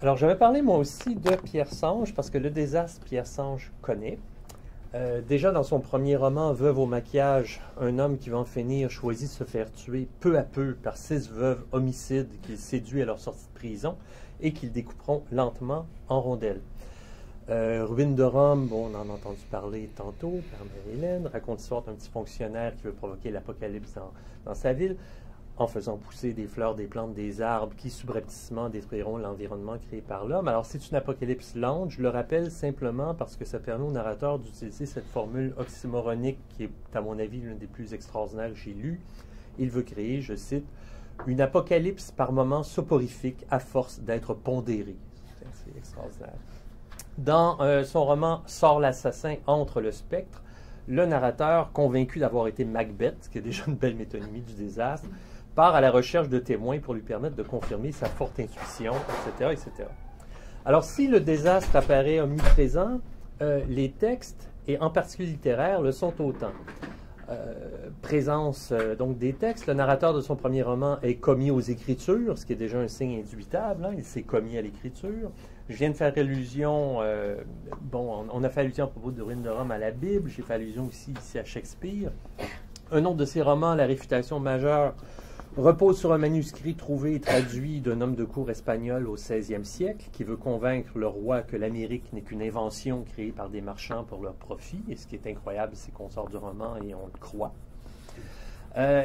Alors, je vais parler moi aussi de Pierre Sange, parce que le désastre, Pierre Sange connaît. Déjà dans son premier roman, Veuve au maquillage, un homme qui va en finir choisit de se faire tuer peu à peu par 6 veuves homicides qu'il séduit à leur sortie de prison et qu'ils découperont lentement en rondelles. Ruine de Rome, bon, on en a entendu parler tantôt par Marie-Hélène, raconte l'histoire d'un petit fonctionnaire qui veut provoquer l'apocalypse dans sa ville en faisant pousser des fleurs, des plantes, des arbres qui subrepticement détruiront l'environnement créé par l'homme. Alors c'est une apocalypse lente, je le rappelle simplement parce que ça permet au narrateur d'utiliser cette formule oxymoronique qui est à mon avis l'une des plus extraordinaires que j'ai lues. Il veut créer, je cite, une apocalypse par moments soporifique à force d'être pondérée. C'est extraordinaire. Dans son roman Sort l'assassin, entre le spectre, le narrateur, convaincu d'avoir été Macbeth, ce qui est déjà une belle métonymie du désastre, part à la recherche de témoins pour lui permettre de confirmer sa forte intuition, etc., etc. Alors, si le désastre apparaît omniprésent, les textes, et en particulier littéraires, le sont autant. Présence donc des textes. Le narrateur de son premier roman est commis aux Écritures, ce qui est déjà un signe indubitable. Hein, il s'est commis à l'écriture. Je viens de faire allusion, on a fait allusion à propos de Ruine de Rome à la Bible. J'ai fait allusion aussi ici à Shakespeare. Un autre de ses romans, La Réfutation majeure, repose sur un manuscrit trouvé et traduit d'un homme de cour espagnol au XVIe siècle qui veut convaincre le roi que l'Amérique n'est qu'une invention créée par des marchands pour leur profit. Et ce qui est incroyable, c'est qu'on sort du roman et on le croit.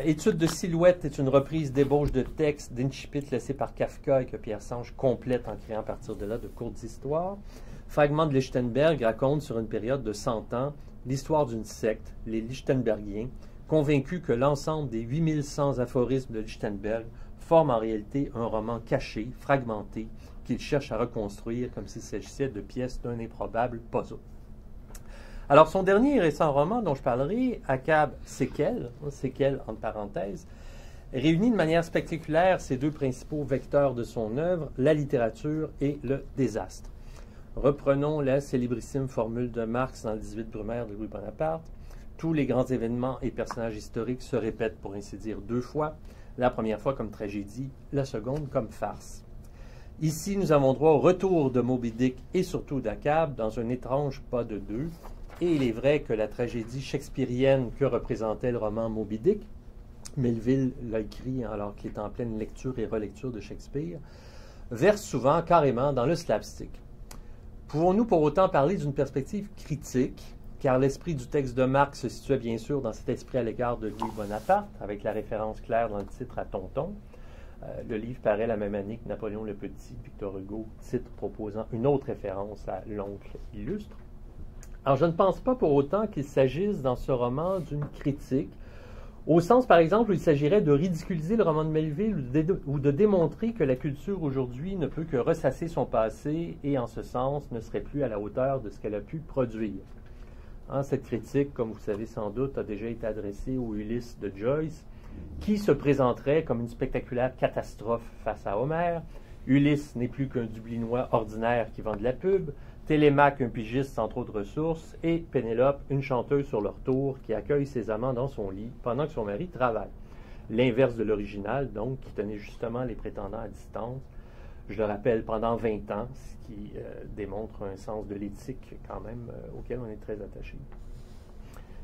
Étude de silhouette est une reprise d'ébauche de texte d'incipit laissé par Kafka et que Pierre Sange complète en créant à partir de là de courtes histoires. Fragment de Lichtenberg raconte sur une période de 100 ans l'histoire d'une secte, les Lichtenbergiens, convaincus que l'ensemble des 8100 aphorismes de Lichtenberg forment en réalité un roman caché, fragmenté, qu'il cherche à reconstruire comme s'il s'agissait de pièces d'un improbable puzzle. Alors, son dernier et récent roman dont je parlerai, Achab Séquelles, séquelles entre parenthèses, réunit de manière spectaculaire ces deux principaux vecteurs de son œuvre, la littérature et le désastre. Reprenons la célébrissime formule de Marx dans le 18 Brumaire de Louis Bonaparte. Tous les grands événements et personnages historiques se répètent, pour ainsi dire, 2 fois. La première fois comme tragédie, la seconde comme farce. Ici, nous avons droit au retour de Moby Dick et surtout d'Achab dans un étrange pas de deux. Et il est vrai que la tragédie shakespearienne que représentait le roman Moby Dick, Melville l'a écrit alors qu'il est en pleine lecture et relecture de Shakespeare, verse souvent carrément dans le slapstick. Pouvons-nous pour autant parler d'une perspective critique, car l'esprit du texte de Marx se situait bien sûr dans cet esprit à l'égard de Louis Bonaparte, avec la référence claire dans le titre à Tonton. Le livre paraît la même année que Napoléon le Petit, Victor Hugo, titre proposant une autre référence à l'oncle illustre. Alors, je ne pense pas pour autant qu'il s'agisse dans ce roman d'une critique, au sens, par exemple, où il s'agirait de ridiculiser le roman de Melville ou de démontrer que la culture aujourd'hui ne peut que ressasser son passé et, en ce sens, ne serait plus à la hauteur de ce qu'elle a pu produire. Hein, cette critique, comme vous savez sans doute, a déjà été adressée au Ulysse de Joyce, qui se présenterait comme une spectaculaire catastrophe face à Homère. Ulysse n'est plus qu'un Dublinois ordinaire qui vend de la pub, Télémaque un pigiste sans trop de ressources, et Pénélope une chanteuse sur leur tour qui accueille ses amants dans son lit pendant que son mari travaille. L'inverse de l'original, donc, qui tenait justement les prétendants à distance, je le rappelle, pendant 20 ans, ce qui démontre un sens de l'éthique quand même auquel on est très attaché.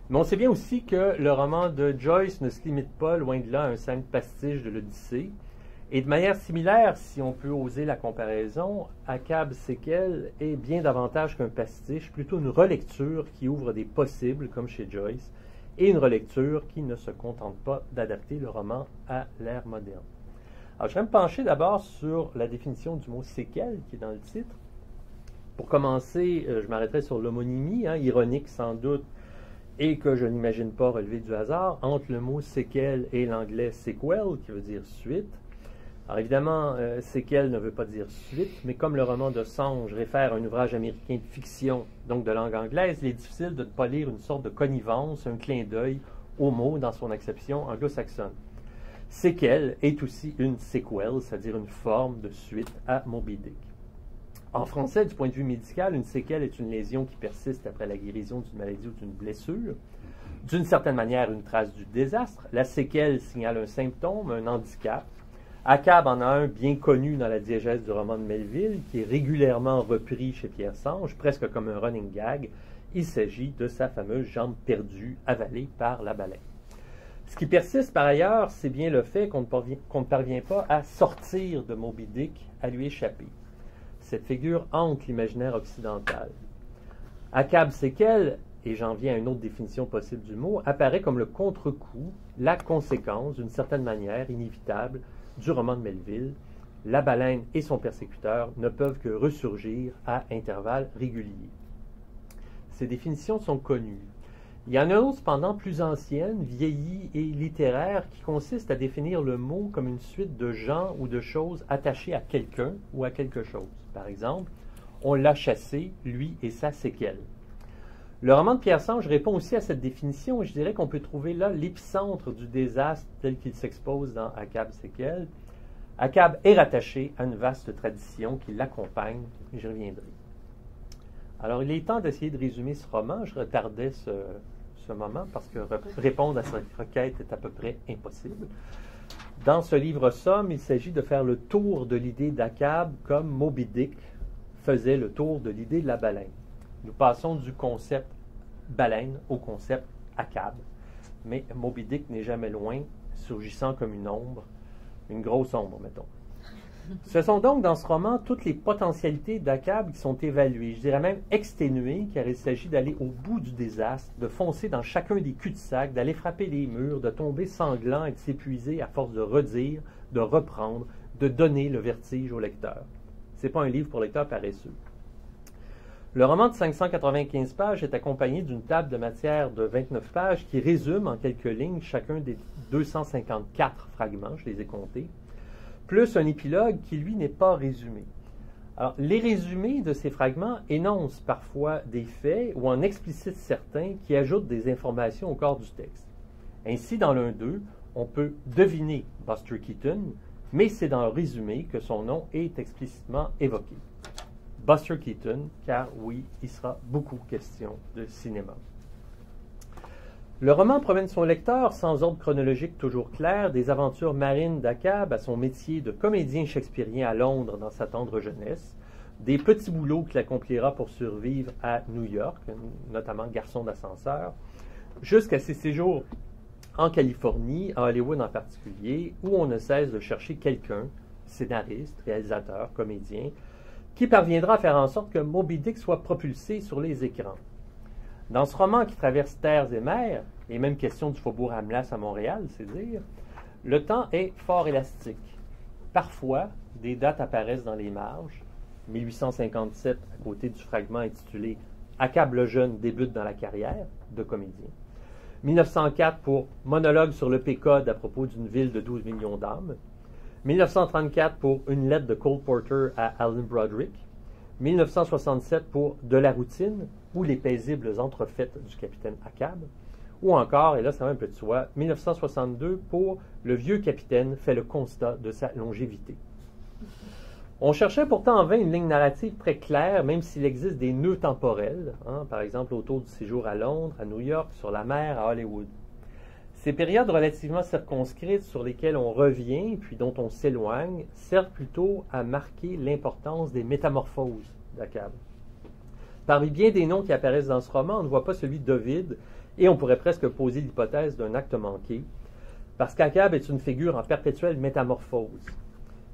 Mais on sait bien aussi que le roman de Joyce ne se limite pas, loin de là, à un simple pastiche de l'Odyssée. Et de manière similaire, si on peut oser la comparaison, Achab Séquelles est bien davantage qu'un pastiche, plutôt une relecture qui ouvre des possibles, comme chez Joyce, et une relecture qui ne se contente pas d'adapter le roman à l'ère moderne. Alors, je vais me pencher d'abord sur la définition du mot séquelles qui est dans le titre. Pour commencer, je m'arrêterai sur l'homonymie, ironique sans doute, et que je n'imagine pas relever du hasard, entre le mot séquelles et l'anglais sequel, qui veut dire suite. Alors évidemment, séquelles ne veut pas dire suite, mais comme le roman de Sange réfère à un ouvrage américain de fiction, donc de langue anglaise, il est difficile de ne pas lire une sorte de connivence, un clin d'œil au mot dans son acception anglo-saxonne. Séquelle est aussi une sequel, c'est-à-dire une forme de suite à Moby Dick. En français, du point de vue médical, une séquelle est une lésion qui persiste après la guérison d'une maladie ou d'une blessure. D'une certaine manière, une trace du désastre. La séquelle signale un symptôme, un handicap. Achab en a un bien connu dans la diégèse du roman de Melville, qui est régulièrement repris chez Pierre Sange, presque comme un running gag. Il s'agit de sa fameuse jambe perdue, avalée par la baleine. Ce qui persiste par ailleurs, c'est bien le fait qu'on ne parvient pas à sortir de Moby Dick, à lui échapper. Cette figure hante l'imaginaire occidental. Achab séquelle, et j'en viens à une autre définition possible du mot, apparaît comme le contre-coup, la conséquence, d'une certaine manière inévitable, du roman de Melville. La baleine et son persécuteur ne peuvent que ressurgir à intervalles réguliers. Ces définitions sont connues. Il y en a une autre, cependant, plus ancienne, vieillie et littéraire, qui consiste à définir le mot comme une suite de gens ou de choses attachés à quelqu'un ou à quelque chose. Par exemple, on l'a chassé, lui et sa séquelle. Le roman de Pierre Sange répond aussi à cette définition, et je dirais qu'on peut trouver là l'épicentre du désastre tel qu'il s'expose dans Achab séquelle. Achab est rattaché à une vaste tradition qui l'accompagne, et j'y reviendrai. Alors, il est temps d'essayer de résumer ce roman. Je retardais ce moment parce que répondre à cette requête est à peu près impossible. Dans ce livre-somme, il s'agit de faire le tour de l'idée d'Achab comme Moby Dick faisait le tour de l'idée de la baleine. Nous passons du concept baleine au concept Achab. Mais Moby Dick n'est jamais loin, surgissant comme une ombre, une grosse ombre, mettons. Ce sont donc dans ce roman toutes les potentialités d'Achab qui sont évaluées, je dirais même exténuées, car il s'agit d'aller au bout du désastre, de foncer dans chacun des cul-de-sac, d'aller frapper les murs, de tomber sanglant et de s'épuiser à force de redire, de reprendre, de donner le vertige au lecteur. Ce n'est pas un livre pour lecteurs paresseux. Le roman de 595 pages est accompagné d'une table de matière de 29 pages qui résume en quelques lignes chacun des 254 fragments, je les ai comptés, plus un épilogue qui, lui, n'est pas résumé. Alors, les résumés de ces fragments énoncent parfois des faits ou en explicitent certains qui ajoutent des informations au corps du texte. Ainsi, dans l'un d'eux, on peut deviner Buster Keaton, mais c'est dans le résumé que son nom est explicitement évoqué. Buster Keaton, car oui, il sera beaucoup question de cinéma. Le roman promène son lecteur, sans ordre chronologique toujours clair, des aventures marines d'Achab à son métier de comédien shakespearien à Londres dans sa tendre jeunesse, des petits boulots qu'il accomplira pour survivre à New York, notamment garçon d'ascenseur, jusqu'à ses séjours en Californie, à Hollywood en particulier, où on ne cesse de chercher quelqu'un, scénariste, réalisateur, comédien, qui parviendra à faire en sorte que Moby Dick soit propulsé sur les écrans. Dans ce roman qui traverse terres et mers, et même question du faubourg Hamelas à Montréal, c'est dire, le temps est fort élastique. Parfois, des dates apparaissent dans les marges. 1857, à côté du fragment intitulé « Achab le jeune débute dans la carrière » de comédien. 1904 pour « Monologue sur le Pécode à propos d'une ville de 12 millions d'âmes ». 1934 pour « Une lettre de Cole Porter à Alan Broderick ». 1967 pour « De la routine » ou « Les paisibles entrefaites du capitaine Achab ». Ou encore, et là ça va un peu de soi, 1962 pour « Le vieux capitaine fait le constat de sa longévité ». On cherchait pourtant en vain une ligne narrative très claire, même s'il existe des nœuds temporels, par exemple autour du séjour à Londres, à New York, sur la mer, à Hollywood. Ces périodes relativement circonscrites sur lesquelles on revient, puis dont on s'éloigne, servent plutôt à marquer l'importance des métamorphoses d'Achab. Parmi bien des noms qui apparaissent dans ce roman, on ne voit pas celui d'Ovide, et on pourrait presque poser l'hypothèse d'un acte manqué, parce qu'Achab est une figure en perpétuelle métamorphose.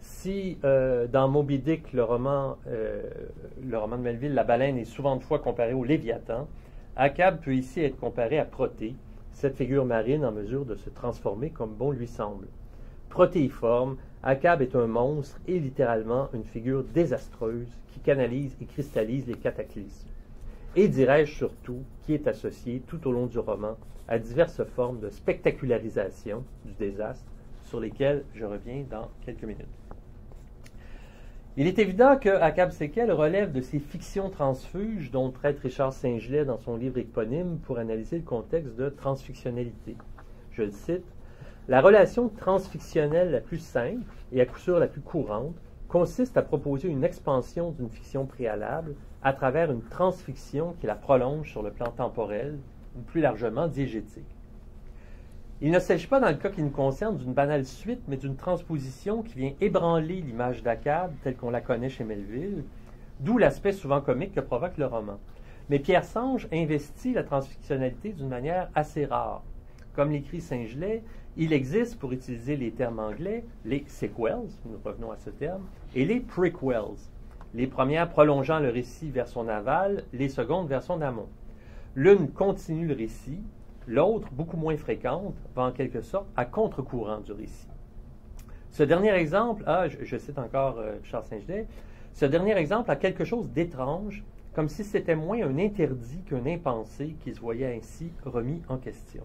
Si dans Moby Dick, le roman de Melville, la baleine est souvent de fois comparée au Léviathan, Achab peut ici être comparé à Proté, cette figure marine en mesure de se transformer comme bon lui semble. Protéiforme, Achab est un monstre et littéralement une figure désastreuse qui canalise et cristallise les cataclysmes. Et dirais-je surtout, qui est associé tout au long du roman à diverses formes de spectacularisation du désastre sur lesquelles je reviens dans quelques minutes. Il est évident que Achab séquelle relève de ces fictions transfuges dont traite Richard Saint-Gelais dans son livre éponyme pour analyser le contexte de transfictionnalité. Je le cite, « La relation transfictionnelle la plus simple et à coup sûr la plus courante consiste à proposer une expansion d'une fiction préalable à travers une transfiction qui la prolonge sur le plan temporel ou plus largement diégétique. » Il ne s'agit pas, dans le cas qui nous concerne, d'une banale suite, mais d'une transposition qui vient ébranler l'image d'Akab telle qu'on la connaît chez Melville, d'où l'aspect souvent comique que provoque le roman. Mais Pierre Sange investit la transfictionnalité d'une manière assez rare. Comme l'écrit Saint-Gelais, il existe, pour utiliser les termes anglais, les sequels, nous revenons à ce terme, et les prequels, les premières prolongeant le récit vers son aval, les secondes vers son amont. L'une continue le récit, l'autre, beaucoup moins fréquente, va en quelque sorte à contre-courant du récit. Ce dernier exemple, je cite encore Charles Saint-Gelais, ce dernier exemple a quelque chose d'étrange, comme si c'était moins un interdit qu'un impensé qui se voyait ainsi remis en question.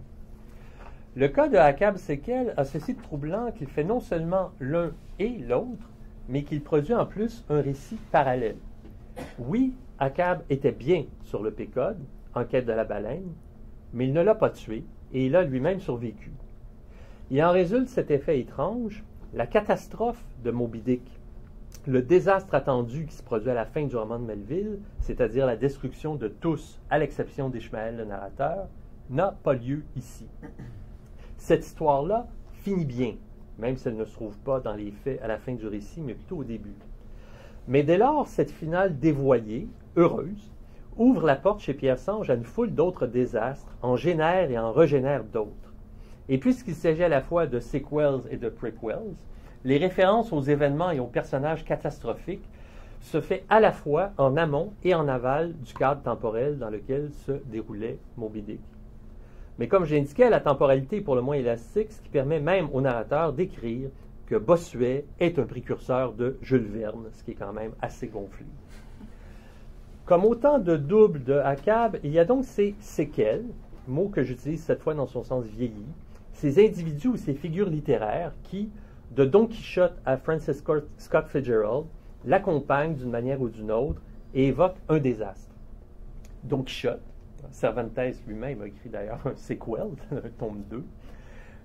Le cas de Akab Séquel a ceci de troublant qu'il fait non seulement l'un et l'autre, mais qu'il produit en plus un récit parallèle. Oui, Akab était bien sur le Pécode, en quête de la baleine, mais il ne l'a pas tué et il a lui-même survécu. Il en résulte cet effet étrange, la catastrophe de Moby Dick, le désastre attendu qui se produit à la fin du roman de Melville, c'est-à-dire la destruction de tous, à l'exception d'Ishmael le narrateur, n'a pas lieu ici. Cette histoire-là finit bien, même si elle ne se trouve pas dans les faits à la fin du récit, mais plutôt au début. Mais dès lors, cette finale dévoyée, heureuse, ouvre la porte chez Pierre Sange à une foule d'autres désastres, en génère et en régénère d'autres. Et puisqu'il s'agit à la fois de sequels et de prequels, les références aux événements et aux personnages catastrophiques se fait à la fois en amont et en aval du cadre temporel dans lequel se déroulait Moby Dick. Mais comme j'ai indiqué, la temporalité est pour le moins élastique, ce qui permet même au narrateur d'écrire que Bossuet est un précurseur de Jules Verne, ce qui est quand même assez gonflé. Comme autant de doubles de Akab, il y a donc ces séquelles, mot que j'utilise cette fois dans son sens vieilli, ces individus ou ces figures littéraires qui, de Don Quichotte à Francis Scott Fitzgerald, l'accompagnent d'une manière ou d'une autre et évoquent un désastre. Don Quichotte, Cervantes lui-même a écrit d'ailleurs un sequel, un tome 2.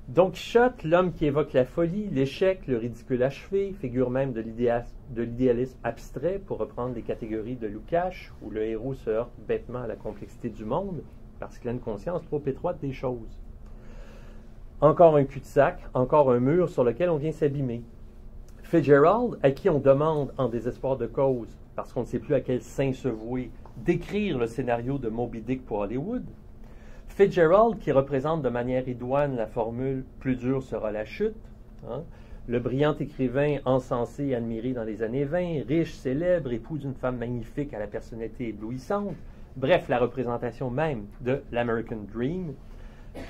Don Quichotte, l'homme qui évoque la folie, l'échec, le ridicule achevé, figure même de l'idéalisme abstrait, pour reprendre les catégories de Lukács, où le héros se heurte bêtement à la complexité du monde, parce qu'il a une conscience trop étroite des choses. Encore un cul-de-sac, encore un mur sur lequel on vient s'abîmer. Fitzgerald, à qui on demande, en désespoir de cause, parce qu'on ne sait plus à quel saint se vouer, d'écrire le scénario de Moby Dick pour Hollywood. Fitzgerald, qui représente de manière idoine la formule « plus dur sera la chute », le brillant écrivain encensé et admiré dans les années 20, riche, célèbre, époux d'une femme magnifique à la personnalité éblouissante, bref, la représentation même de l'American Dream,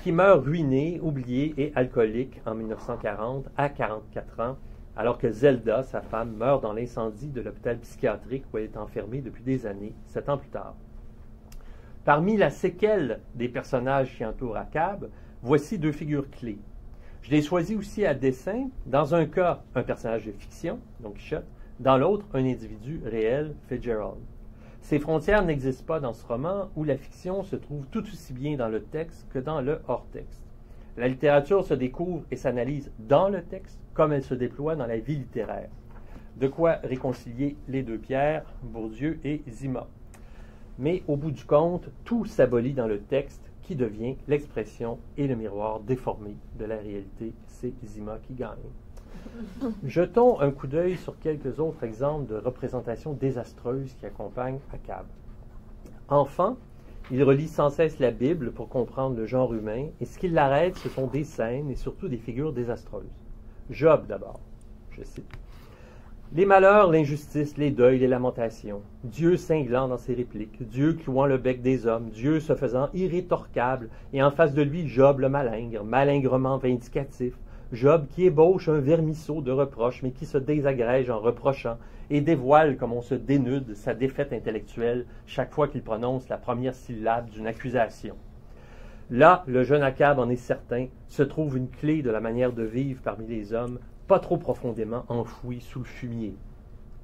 qui meurt ruiné, oublié et alcoolique en 1940 à 44 ans, alors que Zelda, sa femme, meurt dans l'incendie de l'hôpital psychiatrique où elle est enfermée depuis des années, 7 ans plus tard. Parmi la séquelle des personnages qui entourent Akab, voici deux figures clés. Je les choisis aussi à dessein, dans un cas, un personnage de fiction, donc Quichotte, dans l'autre, un individu réel, Fitzgerald. Ces frontières n'existent pas dans ce roman où la fiction se trouve tout aussi bien dans le texte que dans le hors-texte. La littérature se découvre et s'analyse dans le texte comme elle se déploie dans la vie littéraire. De quoi réconcilier les deux pierres, Bourdieu et Zima. Mais au bout du compte, tout s'abolit dans le texte qui devient l'expression et le miroir déformé de la réalité. C'est Zima qui gagne. Jetons un coup d'œil sur quelques autres exemples de représentations désastreuses qui accompagnent Akab. Enfant, il relit sans cesse la Bible pour comprendre le genre humain, et ce qui l'arrête, ce sont des scènes et surtout des figures désastreuses. Job d'abord, je cite. Les malheurs, l'injustice, les deuils, les lamentations. Dieu cinglant dans ses répliques, Dieu clouant le bec des hommes, Dieu se faisant irrétorquable, et en face de lui, Job le malingre, malingrement vindicatif, Job qui ébauche un vermisseau de reproches, mais qui se désagrège en reprochant, et dévoile comme on se dénude sa défaite intellectuelle chaque fois qu'il prononce la première syllabe d'une accusation. Là, le jeune Akab en est certain, se trouve une clé de la manière de vivre parmi les hommes, pas trop profondément enfoui sous le fumier.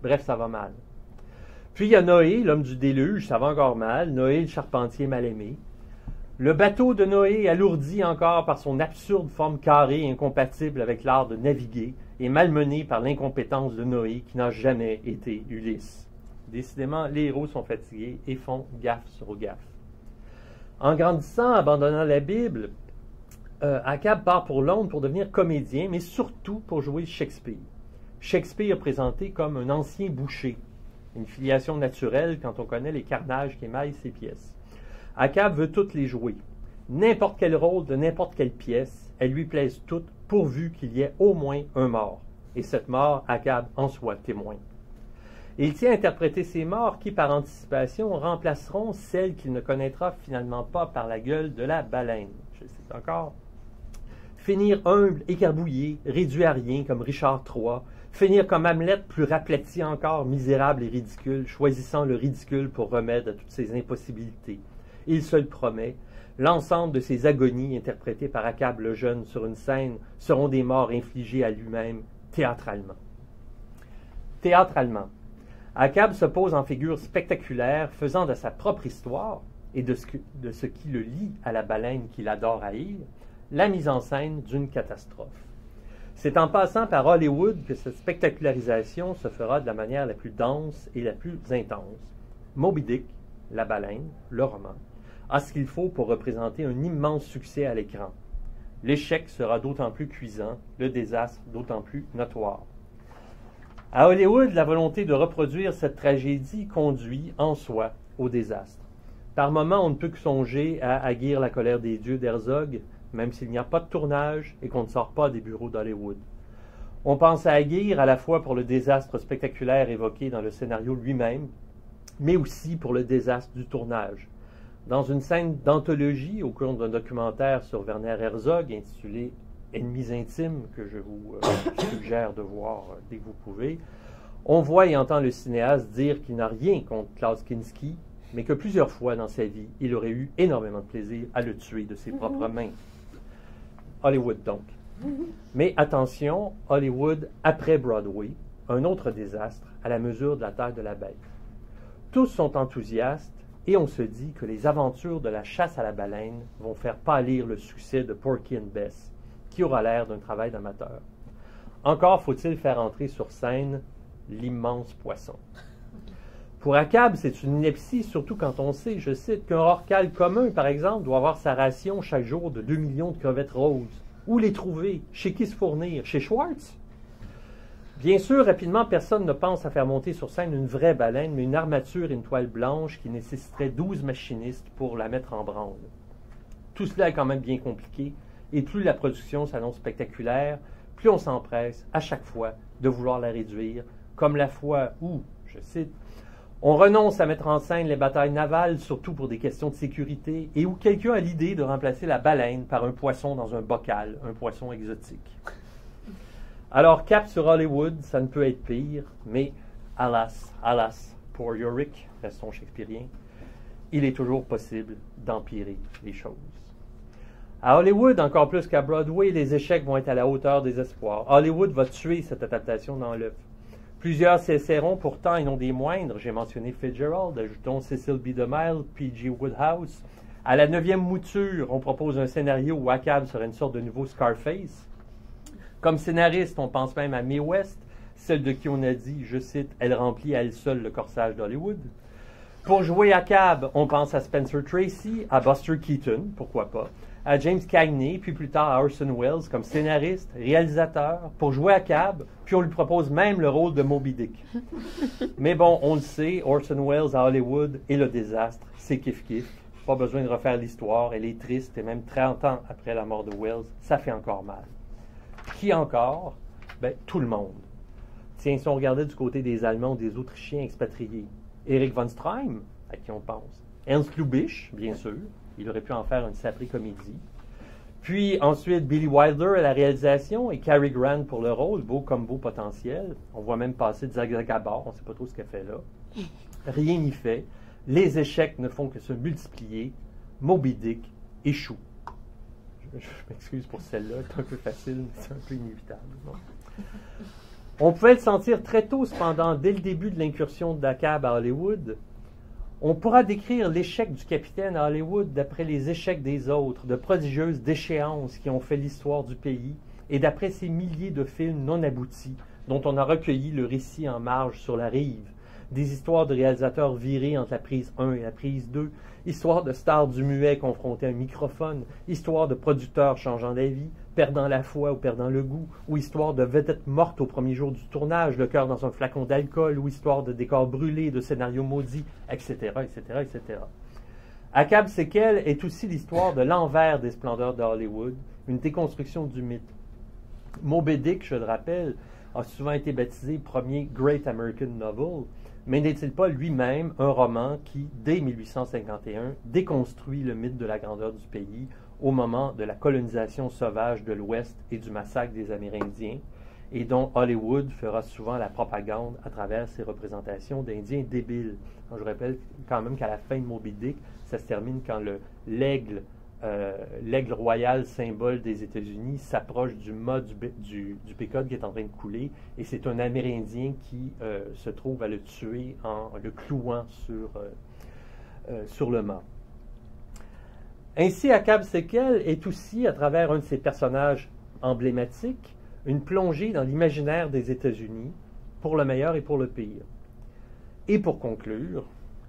Bref, ça va mal. Puis il y a Noé, l'homme du déluge, ça va encore mal, Noé le charpentier mal aimé. Le bateau de Noé, alourdi encore par son absurde forme carrée incompatible avec l'art de naviguer, et malmené par l'incompétence de Noé qui n'a jamais été Ulysse. Décidément, les héros sont fatigués et font gaffe sur gaffe. En grandissant, abandonnant la Bible, Achab part pour Londres pour devenir comédien, mais surtout pour jouer Shakespeare. Shakespeare présenté comme un ancien boucher, une filiation naturelle quand on connaît les carnages qui émaillent ses pièces. Achab veut toutes les jouer. N'importe quel rôle de n'importe quelle pièce, elles lui plaisent toutes, pourvu qu'il y ait au moins un mort. Et cette mort, Achab en soit témoin. Et il tient à interpréter ces morts qui, par anticipation, remplaceront celles qu'il ne connaîtra finalement pas par la gueule de la baleine. Je sais encore. Finir humble, écarbouillé, réduit à rien comme Richard III, finir comme Hamlet, plus raplati encore, misérable et ridicule, choisissant le ridicule pour remède à toutes ses impossibilités. Il se le promet, l'ensemble de ses agonies interprétées par Achab le jeune sur une scène seront des morts infligées à lui-même théâtralement. Théâtralement. Achab se pose en figure spectaculaire, faisant de sa propre histoire et de ce qui le lie à la baleine qu'il adore haïr, la mise en scène d'une catastrophe. C'est en passant par Hollywood que cette spectacularisation se fera de la manière la plus dense et la plus intense. Moby Dick, la baleine, le roman, a ce qu'il faut pour représenter un immense succès à l'écran. L'échec sera d'autant plus cuisant, le désastre d'autant plus notoire. À Hollywood, la volonté de reproduire cette tragédie conduit en soi au désastre. Par moments, on ne peut que songer à Aguirre la colère des dieux d'Herzog, même s'il n'y a pas de tournage et qu'on ne sort pas des bureaux d'Hollywood. On pense à Aguirre à la fois pour le désastre spectaculaire évoqué dans le scénario lui-même, mais aussi pour le désastre du tournage. Dans une scène d'anthologie au cours d'un documentaire sur Werner Herzog intitulé « Ennemis intimes » que je vous suggère de voir dès que vous pouvez, on voit et entend le cinéaste dire qu'il n'a rien contre Klaus Kinski, mais que plusieurs fois dans sa vie, il aurait eu énormément de plaisir à le tuer de ses propres mains. Hollywood donc. Mais attention, Hollywood après Broadway, un autre désastre à la mesure de la taille de la bête. Tous sont enthousiastes et on se dit que les aventures de la chasse à la baleine vont faire pâlir le succès de Porky and Bess, qui aura l'air d'un travail d'amateur. Encore faut-il faire entrer sur scène l'immense poisson. Pour Achab, c'est une ineptie, surtout quand on sait, je cite, qu'un rorqual commun, par exemple, doit avoir sa ration chaque jour de 2 millions de crevettes roses. Où les trouver? Chez qui se fournir? Chez Schwartz? Bien sûr, rapidement, personne ne pense à faire monter sur scène une vraie baleine, mais une armature et une toile blanche qui nécessiterait 12 machinistes pour la mettre en branle. Tout cela est quand même bien compliqué, et plus la production s'annonce spectaculaire, plus on s'empresse, à chaque fois, de vouloir la réduire, comme la fois où, je cite, on renonce à mettre en scène les batailles navales, surtout pour des questions de sécurité, et où quelqu'un a l'idée de remplacer la baleine par un poisson dans un bocal, un poisson exotique. Alors, cap sur Hollywood, ça ne peut être pire, mais alas, alas, pour Yorick, restons shakespeariens, il est toujours possible d'empirer les choses. À Hollywood, encore plus qu'à Broadway, les échecs vont être à la hauteur des espoirs. Hollywood va tuer cette adaptation dans l'œuf. Plusieurs s'essaieront pourtant et non des moindres. J'ai mentionné Fitzgerald, ajoutons Cecil B. DeMille, P.G. Wodehouse. À la 9e mouture, on propose un scénario où Achab serait une sorte de nouveau Scarface. Comme scénariste, on pense même à Mae West, celle de qui on a dit, je cite, « Elle remplit à elle seule le corsage d'Hollywood ». Pour jouer Achab, on pense à Spencer Tracy, à Buster Keaton, pourquoi pas, à James Cagney, puis plus tard à Orson Welles comme scénariste, réalisateur, pour jouer Achab, puis on lui propose même le rôle de Moby Dick. Mais bon, on le sait, Orson Welles à Hollywood et le désastre, c'est kiff-kiff. Pas besoin de refaire l'histoire, elle est triste, et même 30 ans après la mort de Welles, ça fait encore mal. Qui encore? Ben, tout le monde. Tiens, si on regardait du côté des Allemands ou des Autrichiens expatriés, Erich von Stroheim, à qui on pense, Ernst Lubitsch, bien sûr, il aurait pu en faire une sacrée comédie. Puis ensuite, Billy Wilder à la réalisation et Cary Grant pour le rôle, beau comme beau potentiel. On voit même passer Zaga Gabor, on ne sait pas trop ce qu'elle fait là. Rien n'y fait. Les échecs ne font que se multiplier. Moby Dick échoue. Je m'excuse pour celle-là, c'est un peu facile, mais c'est un peu inévitable. Non? On pouvait le sentir très tôt, cependant, dès le début de l'incursion d'Achab à Hollywood. On pourra décrire l'échec du capitaine à Hollywood d'après les échecs des autres, de prodigieuses déchéances qui ont fait l'histoire du pays, et d'après ces milliers de films non aboutis dont on a recueilli le récit en marge sur la rive, des histoires de réalisateurs virés entre la prise 1 et la prise 2, histoires de stars du muet confrontés à un microphone, histoires de producteurs changeant d'avis, perdant la foi ou perdant le goût, ou histoires de vedettes mortes au premier jour du tournage, le cœur dans un flacon d'alcool, ou histoires de décors brûlés, de scénarios maudits, etc., etc., etc. Acab Séquel est aussi l'histoire de l'envers des splendeurs de Hollywood, une déconstruction du mythe. Moby Dick, je le rappelle, a souvent été baptisé premier Great American Novel, mais n'est-il pas lui-même un roman qui, dès 1851, déconstruit le mythe de la grandeur du pays au moment de la colonisation sauvage de l'Ouest et du massacre des Amérindiens, et dont Hollywood fera souvent la propagande à travers ses représentations d'Indiens débiles. Alors, je rappelle quand même qu'à la fin de Moby Dick, ça se termine quand l'aigle royal, symbole des États-Unis, s'approche du mât du Pequod qui est en train de couler, et c'est un Amérindien qui se trouve à le tuer en le clouant sur le mât. Ainsi, Acab Séquel est aussi, à travers un de ses personnages emblématiques, une plongée dans l'imaginaire des États-Unis, pour le meilleur et pour le pire. Et pour conclure,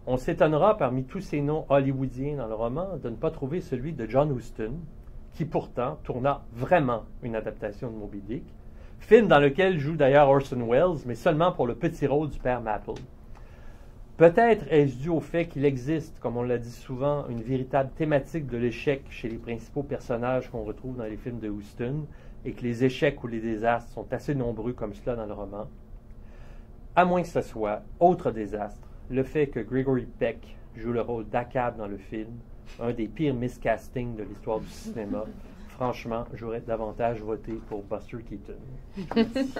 on s'étonnera parmi tous ces noms hollywoodiens dans le roman de ne pas trouver celui de John Huston, qui pourtant tourna vraiment une adaptation de Moby Dick, film dans lequel joue d'ailleurs Orson Welles, mais seulement pour le petit rôle du père Maple. Peut-être est-ce dû au fait qu'il existe, comme on l'a dit souvent, une véritable thématique de l'échec chez les principaux personnages qu'on retrouve dans les films de Huston, et que les échecs ou les désastres sont assez nombreux comme cela dans le roman. À moins que ce soit, autre désastre, le fait que Gregory Peck joue le rôle d'Acab dans le film, un des pires miscastings de l'histoire du cinéma. Franchement, j'aurais davantage voté pour Buster Keaton. Merci.